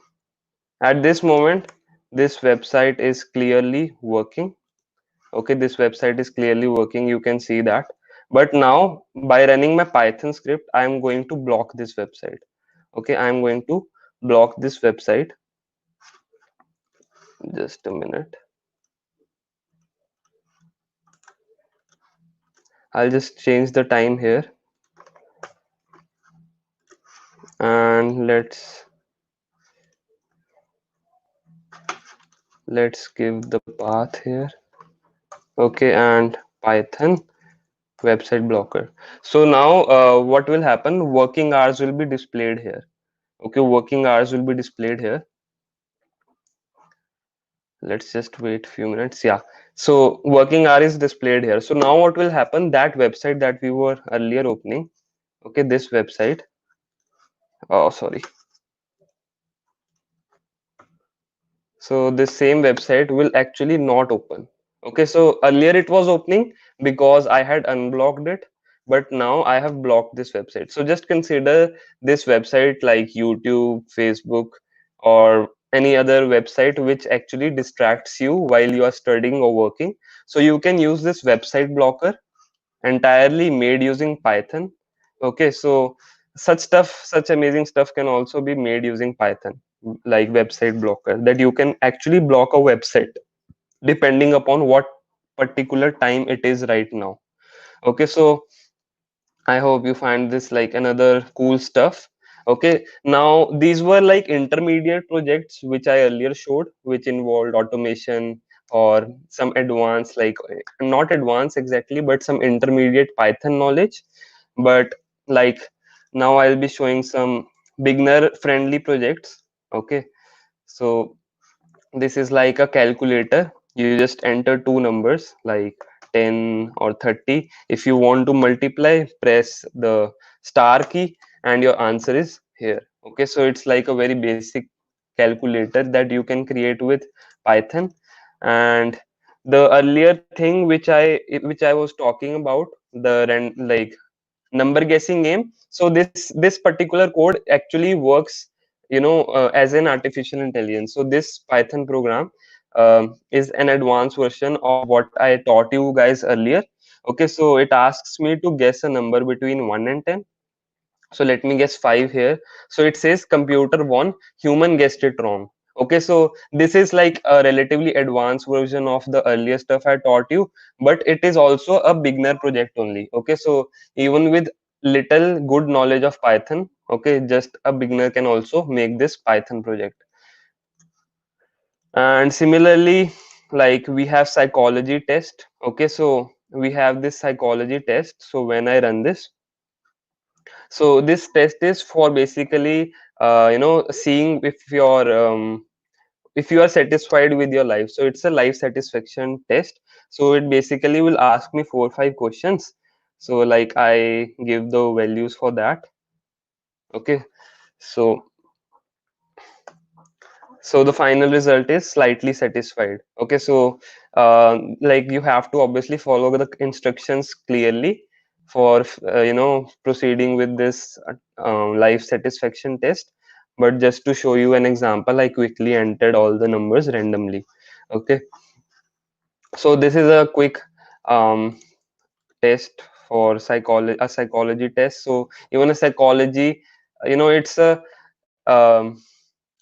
[SPEAKER 1] at this moment, this website is clearly working. Okay, this website is clearly working, you can see that. But now by running my Python script, I am going to block this website. Okay, I am going to block this website. Just a minute. I'll just change the time here, and let's give the path here. Okay, and Python website blocker. So now what will happen, working hours will be displayed here. Okay, working hours will be displayed here. Let's just wait few minutes. Yeah, so working hour is displayed here. So now what will happen, that website that we were earlier opening, okay, this website, oh sorry, so this same website will actually not open. Okay, so earlier it was opening because I had unblocked it, but now I have blocked this website. So just consider this website like YouTube, Facebook, or any other website which actually distracts you while you are studying or working. So you can use this website blocker, entirely made using Python. Okay, so such amazing stuff can also be made using Python, like website blocker, that you can actually block a website depending upon what particular time it is right now. Okay, so I hope you find this like another cool stuff. Okay, now these were like intermediate projects which I earlier showed, which involved automation or some advanced, like not advanced exactly, but some intermediate Python knowledge. But like now I'll be showing some beginner friendly projects. Okay, so this is like a calculator. You just enter two numbers like 10 or 30. If you want to multiply, press the star key and your answer is here. Okay, so it's like a very basic calculator that you can create with Python. And the earlier thing which I was talking about, the like number guessing game, so this particular code actually works, as an artificial intelligence. So this Python program is an advanced version of what I taught you guys earlier. Okay, so it asks me to guess a number between 1 and 10. So let me guess 5 here. So it says computer won, human guessed it wrong. Okay, so this is like a relatively advanced version of the earlier stuff I taught you, but it is also a beginner project only. Okay, so even with little good knowledge of Python, okay, just a beginner can also make this Python project. And similarly, like we have psychology test. Okay, so we have this psychology test. So when I run this, so this test is for basically seeing if you are satisfied with your life. So it's a life satisfaction test. So it basically will ask me 4 or 5 questions. So like I give the values for that. Okay, so the final result is slightly satisfied. Okay, so like you have to obviously follow the instructions clearly for proceeding with this life satisfaction test. But just to show you an example, I quickly entered all the numbers randomly. Okay, so this is a quick um, test for psychology test. So even a psychology, it's a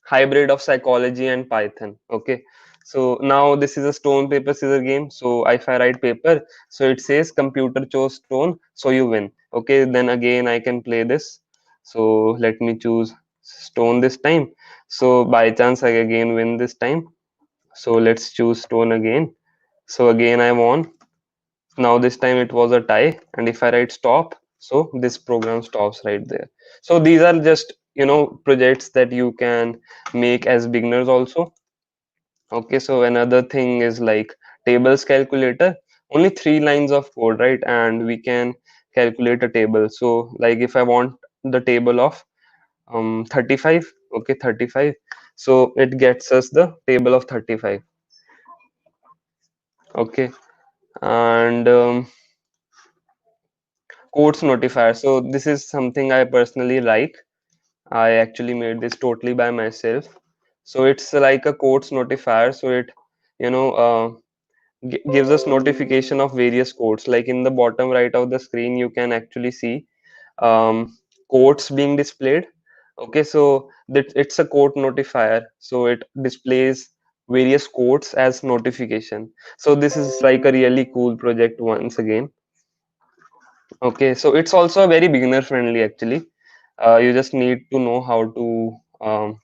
[SPEAKER 1] hybrid of psychology and Python. Okay, so now this is a stone paper scissor game. So if I write paper, so it says computer chose stone, so you win. Okay, then again I can play this. So let me choose stone this time. So by chance I again win this time. So let's choose stone again. So again I won. Now this time it was a tie, and if I write stop, so this program stops right there. So these are just projects that you can make as beginners also. Okay, so another thing is like tables calculator. Only 3 lines of code, right? And we can calculate a table. So like if I want the table of 35, okay, 35, so it gets us the table of 35. Okay, and quotes notifier. So this is something I personally like. I actually made this totally by myself. So it's like a quotes notifier. So it, you know, gives us notification of various quotes. Like in the bottom right of the screen, you can actually see quotes being displayed. Okay, so that it's a quote notifier. So it displays various quotes as notification. So this is like a really cool project once again. Okay, so it's also a very beginner friendly actually. You just need to know how to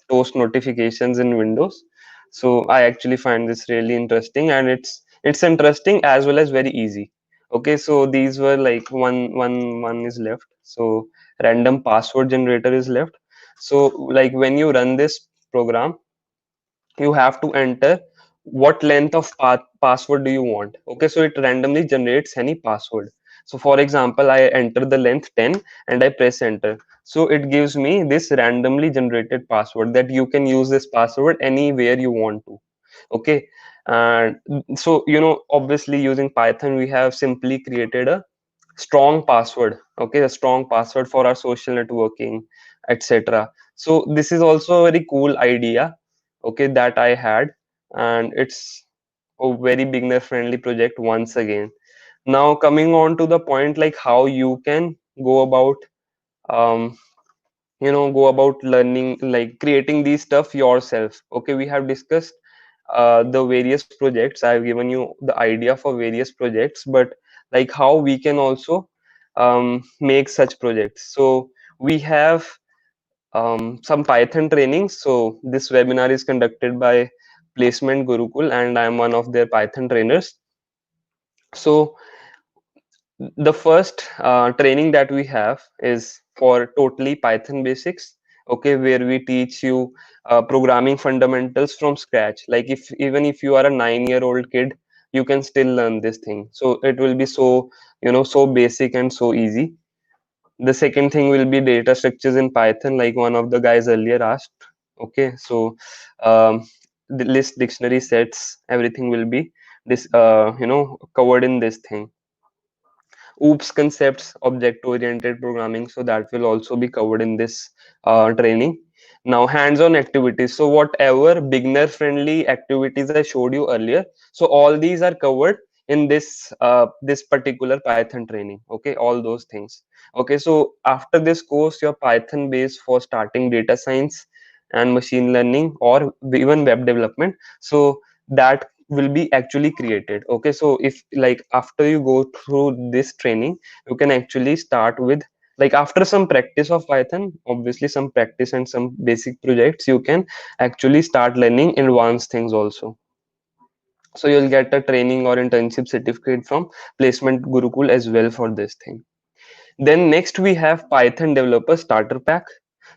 [SPEAKER 1] toast notifications in Windows. So I actually find this really interesting, and it's interesting as well as very easy. Okay, so these were like one is left. So random password generator is left. So like when you run this program, you have to enter what length of password do you want. Okay, so it randomly generates any password. So for example, I enter the length 10 and I press enter, so it gives me this randomly generated password that you can use this password anywhere you want to. Okay, and so obviously using Python we have simply created a strong password. Okay, a strong password for our social networking, etc. So this is also a very cool idea, okay, that I had, and it's a very beginner friendly project once again. Now coming on to the point, like how you can go about um, go about learning, like creating these stuff yourself. Okay, we have discussed the various projects. I've given you the idea for various projects, but like how we can also make such projects. So we have some Python training. So this webinar is conducted by Placement Gurukul, and I'm one of their Python trainers. So the first training that we have is for totally Python basics. Okay, where we teach you programming fundamentals from scratch. Like if even if you are a 9-year-old kid, you can still learn this thing. So it will be so so basic and so easy. The second thing will be data structures in Python, like one of the guys earlier asked. Okay, so the list, dictionary, sets, everything will be this covered in this thing. OOPS concepts, object oriented programming, so that will also be covered in this training. Now hands-on activities, so whatever beginner friendly activities I showed you earlier, so all these are covered in this particular Python training. Okay, all those things. Okay, so after this course, your Python base for starting data science and machine learning or even web development, so that will be actually created. Okay, so if like after you go through this training, you can actually start with, like after some practice of Python, obviously some practice and some basic projects, you can actually start learning advanced things also. So you'll get a training or internship certificate from Placement Gurukul as well for this thing. Then next we have Python Developer Starter Pack.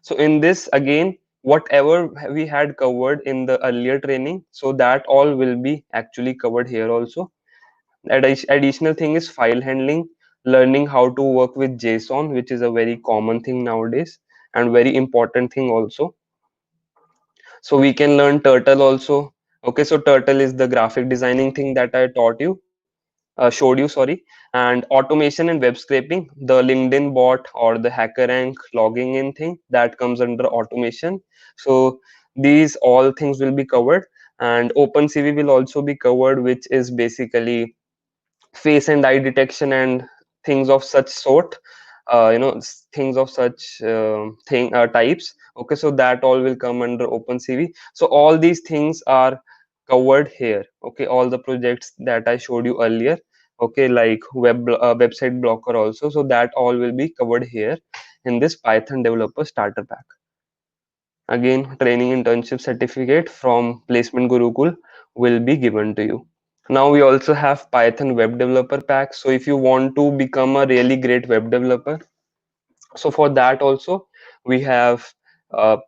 [SPEAKER 1] So in this again, whatever we had covered in the earlier training, so that all will be actually covered here also. Additional thing is file handling, learning how to work with JSON, which is a very common thing nowadays and very important thing also. So we can learn Turtle also. Okay, so Turtle is the graphic designing thing that I showed you, sorry. And automation and web scraping, the LinkedIn bot or the HackerRank logging in thing, that comes under automation. So these all things will be covered, and OpenCV will also be covered, which is basically face and eye detection and things of such sort. Things of such thing types. Okay, so that all will come under OpenCV. So all these things are covered here. Okay, all the projects that I showed you earlier, okay, like website blocker also, so that all will be covered here in this Python Developer Starter Pack. Again, training internship certificate from Placement Gurukul will be given to you. Now we also have Python Web Developer Pack. So if you want to become a really great web developer, so for that also we have a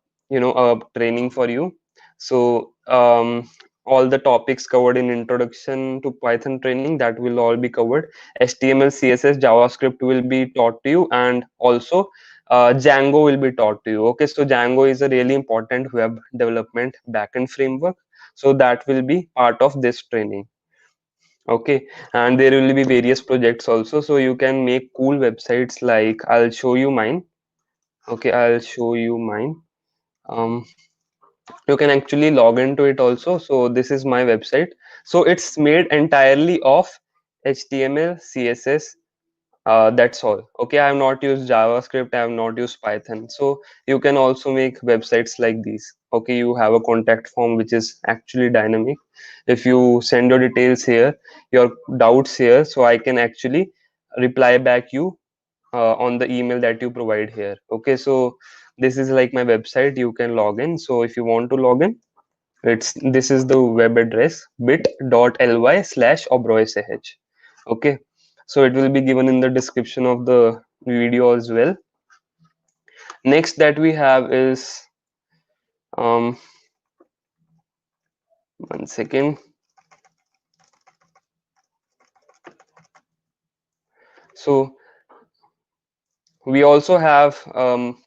[SPEAKER 1] training for you. So all the topics covered in introduction to Python training, that will all be covered. HTML, CSS, JavaScript will be taught to you, and also Django will be taught to you. Okay, so Django is a really important web development backend framework, so that will be part of this training. Okay, and there will be various projects also, so you can make cool websites. Like I'll show you mine. Okay, I'll show you mine. um, you can actually log into it also. So this is my website. So it's made entirely of HTML, CSS. That's all. Okay, I have not used JavaScript, I have not used Python. So you can also make websites like these. Okay, you have a contact form which is actually dynamic. If you send your details here, your doubts here, so I can actually reply back you on the email that you provide here. Okay, so this is like my website. You can log in. So if you want to log in, it's this is the web address bit.ly/Oberoi. Okay, so it will be given in the description of the video as well. Next that we have is um 1 second. So we also have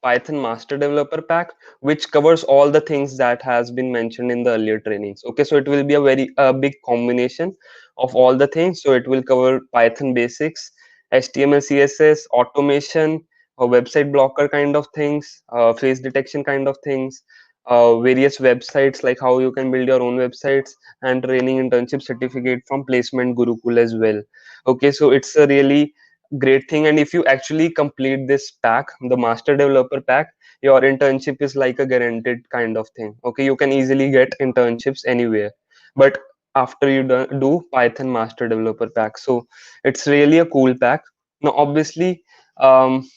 [SPEAKER 1] Python Master Developer Pack, which covers all the things that has been mentioned in the earlier trainings. Okay, so it will be a very big combination of all the things. So it will cover Python basics, HTML, CSS, automation, a website blocker kind of things, face detection kind of things, various websites like how you can build your own websites, and training internship certificate from Placement Gurukul as well. Okay, so it's a really great thing, and if you actually complete this pack, the master developer pack, your internship is like a guaranteed kind of thing. Okay, you can easily get internships anywhere, but after you do Python master developer pack. So it's really a cool pack. Now obviously, um,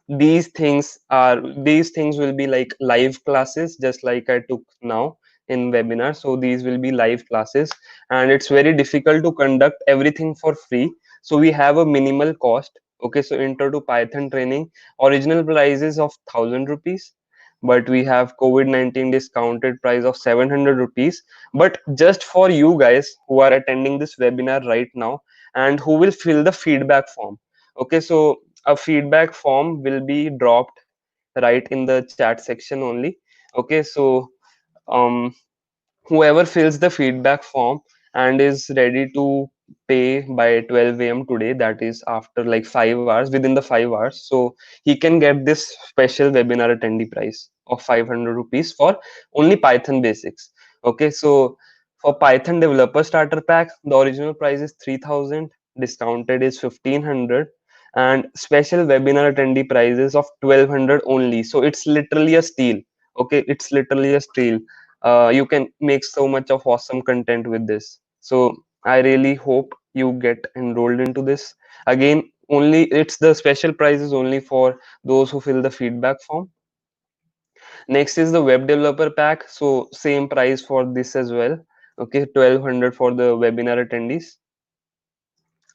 [SPEAKER 1] these things will be like live classes, just like I took now in webinar. So these will be live classes, and it's very difficult to conduct everything for free. So we have a minimal cost. Okay, so intro to Python training, original price is of 1,000 rupees, but we have COVID-19 discounted price of 700 rupees. But just for you guys who are attending this webinar right now and who will fill the feedback form. Okay, so a feedback form will be dropped right in the chat section only. Okay, so um whoever fills the feedback form and is ready to pay by 12 a.m. today, that is after like 5 hours, within the 5 hours, so he can get this special webinar attendee price of 500 rupees for only Python basics. Okay, so for Python developer starter pack, the original price is 3,000, discounted is 1,500, and special webinar attendee prices of 1,200 only. So it's literally a steal. Okay, it's literally a steal. You can make so much of awesome content with this. So I really hope you get enrolled into this. Again, only it's the special price is only for those who fill the feedback form. Next is the web developer pack. So same price for this as well. Okay, 1,200 for the webinar attendees.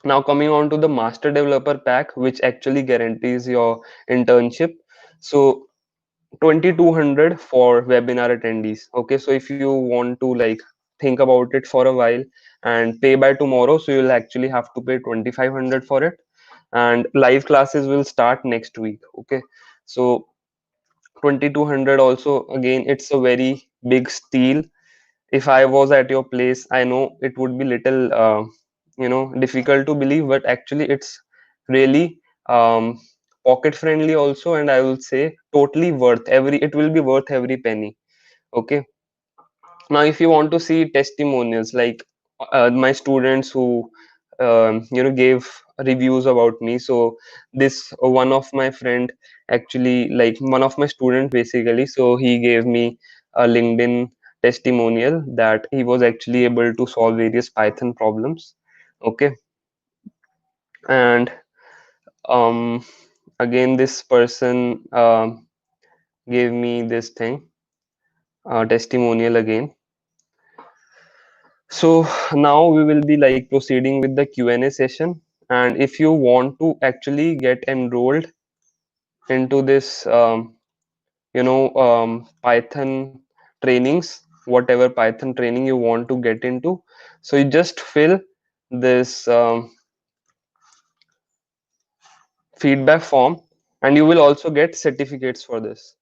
[SPEAKER 1] Now coming on to the master developer pack, which actually guarantees your internship. So 2,200 for webinar attendees. Okay, so if you want to like think about it for a while and pay by tomorrow, so you'll actually have to pay 2,500 for it, and live classes will start next week. Okay, so 2,200 also, again, it's a very big steal. If I was at your place, I know it would be little difficult to believe, but actually it's really pocket friendly also, and I will say totally worth every, it will be worth every penny. Okay, now if you want to see testimonials, like my students who gave reviews about me. So this one of my friend, actually like one of my student basically, so he gave me a LinkedIn testimonial that he was actually able to solve various Python problems. Okay, and um again this person gave me this thing, testimonial again. So now we will be like proceeding with the Q&A session, and if you want to actually get enrolled into this Python trainings, whatever Python training you want to get into, so you just fill this feedback form, and you will also get certificates for this.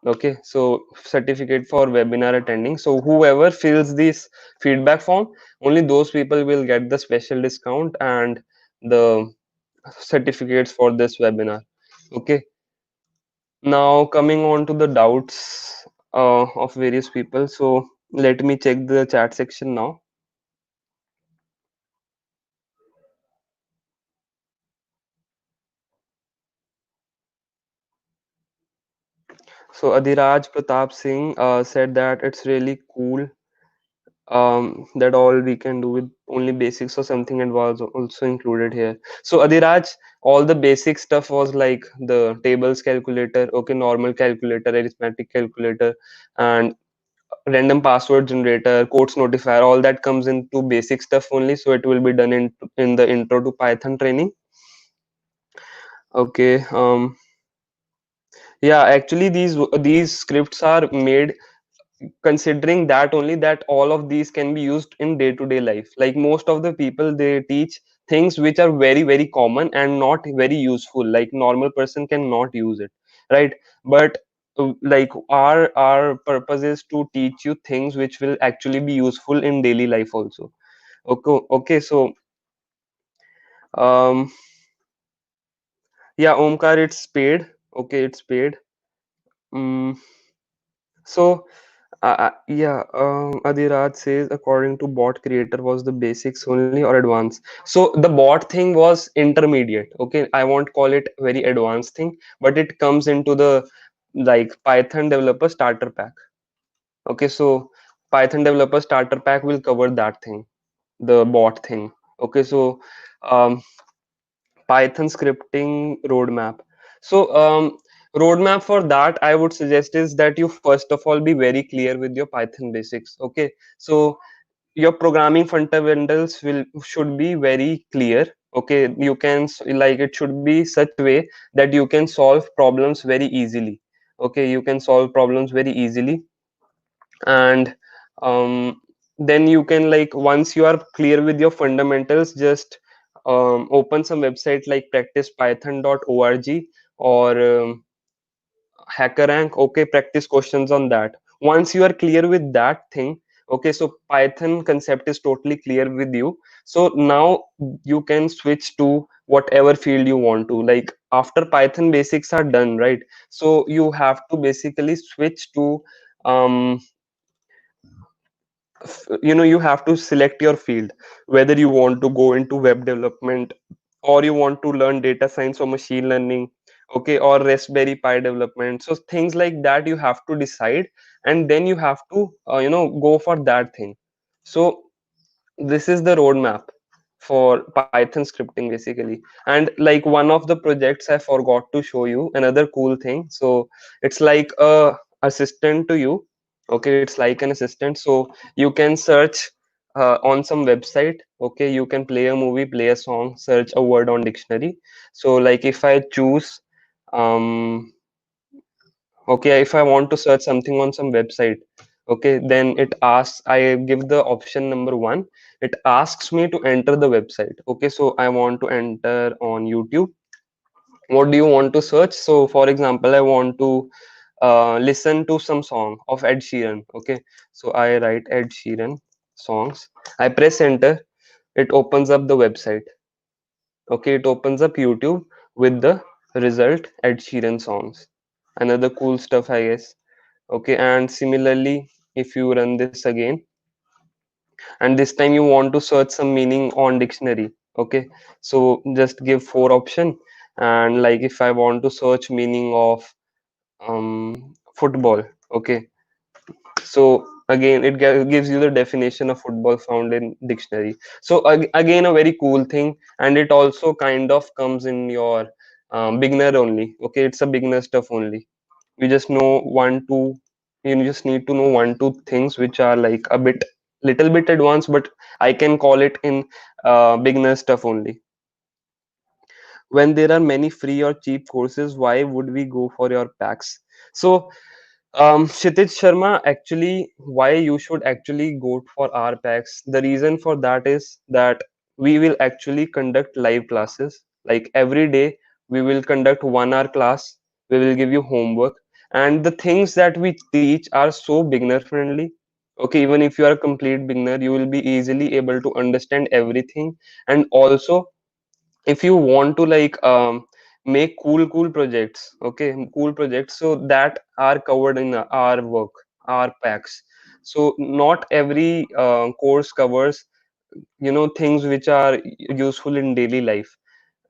[SPEAKER 1] Okay, so certificate for webinar attending. So whoever fills this feedback form, only those people will get the special discount and the certificates for this webinar. Okay, Now coming on to the doubts of various people. So let me check the chat section now. So Adhiraj Pratap Singh said that it's really cool that all we can do with only basics or something and was also included here. So Adhiraj, all the basic stuff was like the tables calculator, okay, normal calculator, arithmetic calculator, and random password generator, quotes notifier, all that comes into basic stuff only. So it will be done in the intro to Python training. Okay. Yeah, actually these scripts are made considering that only that all of these can be used in day-to-day life. Like most of the people, they teach things which are very very common and not very useful, like normal person cannot use it, right? But like our purpose is to teach you things which will actually be useful in daily life also. Okay, so um yeah, Omkar, it's paid. Okay, it's paid. Mm, so yeah, Adiraj says according to bot creator was the basics only or advanced. So the bot thing was intermediate. Okay, I won't call it very advanced thing, but it comes into the like Python developer starter pack. Okay, so Python developer starter pack will cover that thing, the bot thing. Okay, so um, Python scripting roadmap. So roadmap for that I would suggest is that you first of all be very clear with your Python basics. Okay, so your programming fundamentals will should be very clear. Okay, you can like it should be such way that you can solve problems very easily. Okay, you can solve problems very easily, and then you can like once you are clear with your fundamentals, just open some website like practicepython.org or HackerRank. Okay, practice questions on that. Once you are clear with that thing, okay, so Python concept is totally clear with you. So now you can switch to whatever field you want to. Like after Python basics are done, right? So you have to basically switch to um, you have to select your field, whether you want to go into web development or you want to learn data science or machine learning, okay, or Raspberry Pi development. So things like that you have to decide, and then you have to go for that thing. So this is the roadmap for Python scripting basically. And like one of the projects I forgot to show you another cool thing. So it's like a assistant to you. Okay, it's like an assistant. So you can search on some website. Okay, you can play a movie, play a song, search a word on dictionary. So like if I choose um okay, if I want to search something on some website, okay, then it asks, I give the option number one, it asks me to enter the website. Okay, so I want to enter on YouTube. What do you want to search? So for example, I want to listen to some song of Ed Sheeran. Okay, so I write Ed Sheeran songs, I press enter, it opens up the website. Okay, it opens up YouTube with the result Ed Sheeran songs. Another cool stuff, I guess. Okay, and similarly, if you run this again, and this time you want to search some meaning on dictionary. Okay, so just give four option, and like if I want to search meaning of football. Okay, so again it gives you the definition of football found in dictionary. So again a very cool thing, and it also kind of comes in your beginner only. Okay, it's a beginner stuff only. You just know one two, you just need to know one two things which are like a bit little bit advanced, but I can call it in beginner stuff only. When there are many free or cheap courses, why would we go for your packs? So Kshitij Sharma, actually, why you should actually go for our packs? The reason for that is that we will actually conduct live classes. Like every day, we will conduct 1 hour class. We will give you homework, and the things that we teach are so beginner friendly. Okay, even if you are a complete beginner, you will be easily able to understand everything. And also, if you want to like make cool projects, okay, cool projects, so that are covered in our work, our packs. So not every course covers, things which are useful in daily life.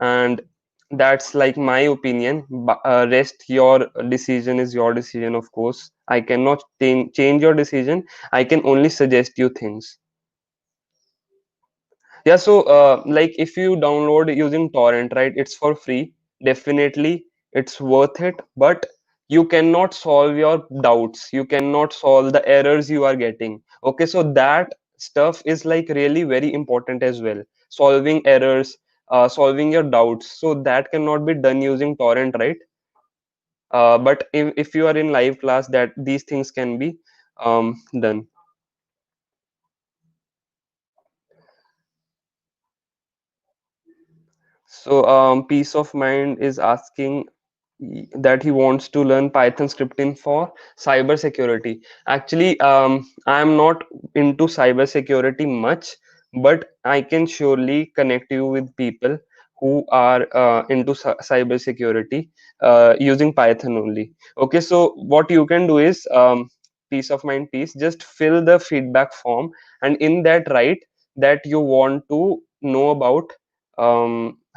[SPEAKER 1] And that's like my opinion. Rest, your decision is your decision, of course. I cannot change your decision. I can only suggest you things. Yeah, so like if you download using torrent, right, it's for free. Definitely, it's worth it, but you cannot solve your doubts. You cannot solve the errors you are getting. Okay, so that stuff is like really very important as well. Solving errors, solving your doubts. So that cannot be done using torrent, right? But if you are in live class, that these things can be done. So peace of mind is asking that he wants to learn Python scripting for cyber security. Actually, I'm not into cyber security much, but I can surely connect you with people who are into cyber security using Python only. Okay, so what you can do is peace of mind, peace. Just fill the feedback form, and in that write that you want to know about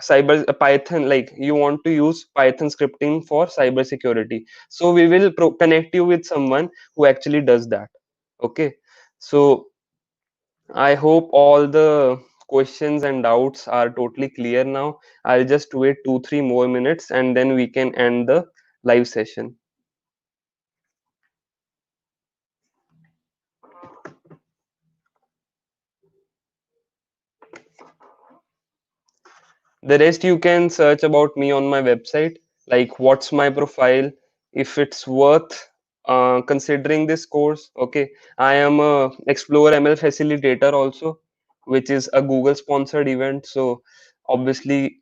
[SPEAKER 1] cyber Python, like you want to use Python scripting for cyber security. So we will connect you with someone who actually does that. Okay, so I hope all the questions and doubts are totally clear now. I'll just wait 2-3 more minutes and then we can end the live session. The rest you can search about me on my website, like what's my profile, if it's worth considering this course. Okay, I am a Explore ML facilitator also, which is a Google sponsored event. So obviously,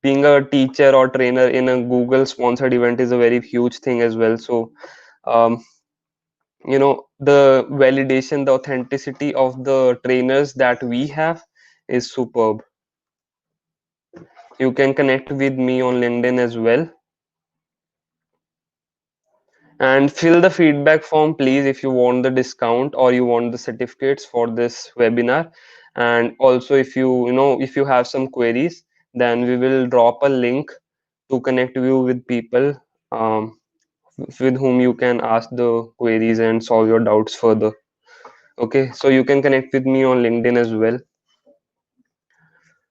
[SPEAKER 1] being a teacher or trainer in a Google sponsored event is a very huge thing as well. So um, the validation, the authenticity of the trainers that we have is superb. You can connect with me on LinkedIn as well. And fill the feedback form, please, if you want the discount or you want the certificates for this webinar. And also, if you have some queries, then we will drop a link to connect you with people with whom you can ask the queries and solve your doubts further. Okay, so you can connect with me on LinkedIn as well.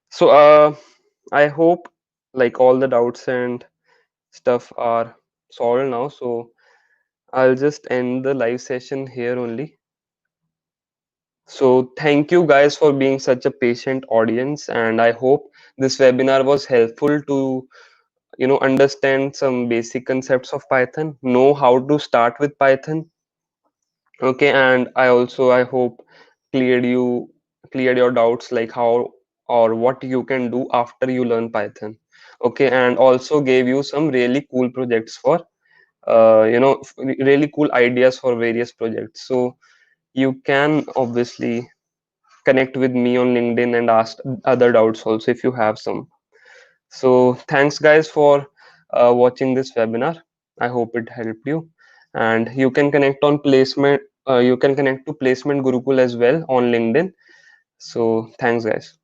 [SPEAKER 1] So I hope like all the doubts and stuff are solved now. So I'll just end the live session here only. So thank you guys for being such a patient audience, and I hope this webinar was helpful to understand some basic concepts of Python, know how to start with Python. Okay, and I hope cleared your doubts, like how or what you can do after you learn Python. Okay, and also gave you some really cool projects for really cool ideas for various projects. So you can obviously connect with me on LinkedIn and ask other doubts also if you have some. So thanks guys for watching this webinar. I hope it helped you. And you can connect on placement. You can connect to Placement Gurukul as well on LinkedIn. So thanks guys.